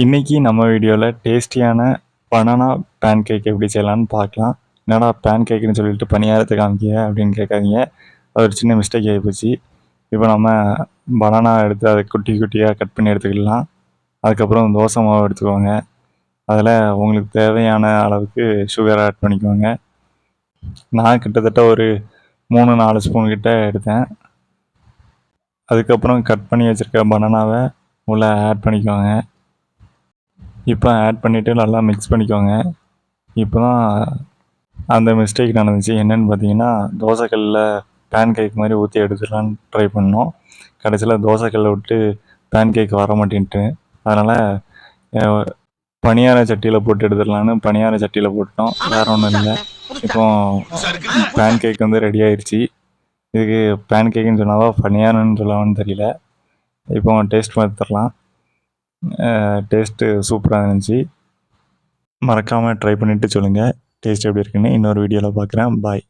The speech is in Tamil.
இன்னைக்கு நம்ம வீடியோவில் டேஸ்டியான பனானா பேன் கேக் எப்படி செய்யலான்னு பார்க்கலாம். என்னடா பேன் கேக்குன்னு சொல்லிட்டு பணியாரத்தை காமிக்க அப்படின்னு கேட்காதீங்க. அது ஒரு சின்ன மிஸ்டேக் ஆகிப்போச்சு. இப்போ நம்ம பனானா எடுத்து அதை குட்டி குட்டியாக கட் பண்ணி எடுத்துக்கலாம். அதுக்கப்புறம் தோசை மாவு எடுத்துக்கோங்க. அதில் உங்களுக்கு தேவையான அளவுக்கு சுகர் ஆட் பண்ணிக்கோங்க. நான் கிட்டத்தட்ட ஒரு 3-4 ஸ்பூன் கிட்ட எடுத்தேன். அதுக்கப்புறம் கட் பண்ணி வச்சுருக்க பனானாவை உள்ளே ஆட் பண்ணிக்கோங்க. இப்போ ஆட் பண்ணிவிட்டு நல்லா மிக்ஸ் பண்ணிக்கோங்க. இப்போ தான் அந்த மிஸ்டேக் நடந்துச்சு. என்னென்னு பார்த்தீங்கன்னா, தோசைக்கல்லில் பேன் கேக் மாதிரி ஊற்றி எடுத்துடலான்னு ட்ரை பண்ணோம். கடைசியில் தோசைக்கல்லை விட்டு பேன் கேக் வர மாட்டேன்ட்டு, அதனால் பணியார சட்டியில் போட்டு எடுத்துடலான்னு பணியார சட்டியில் போட்டோம். வேறு ஒன்றும் இல்லை. இப்போ பேன் கேக் வந்து ரெடி ஆயிடுச்சு. இதுக்கு பேன் கேக்குன்னு சொன்னாவா பணியாரன்னு சொல்லவான்னு தெரியல. இப்போ டேஸ்ட் பார்த்துடலாம். டேஸ்ட்டு சூப்பராக இருந்துச்சு. மறக்காமல் ட்ரை பண்ணிவிட்டு சொல்லுங்கள் டேஸ்ட் எப்படி இருக்குன்னு. இன்னொரு வீடியோவில் பார்க்குறேன். பாய்.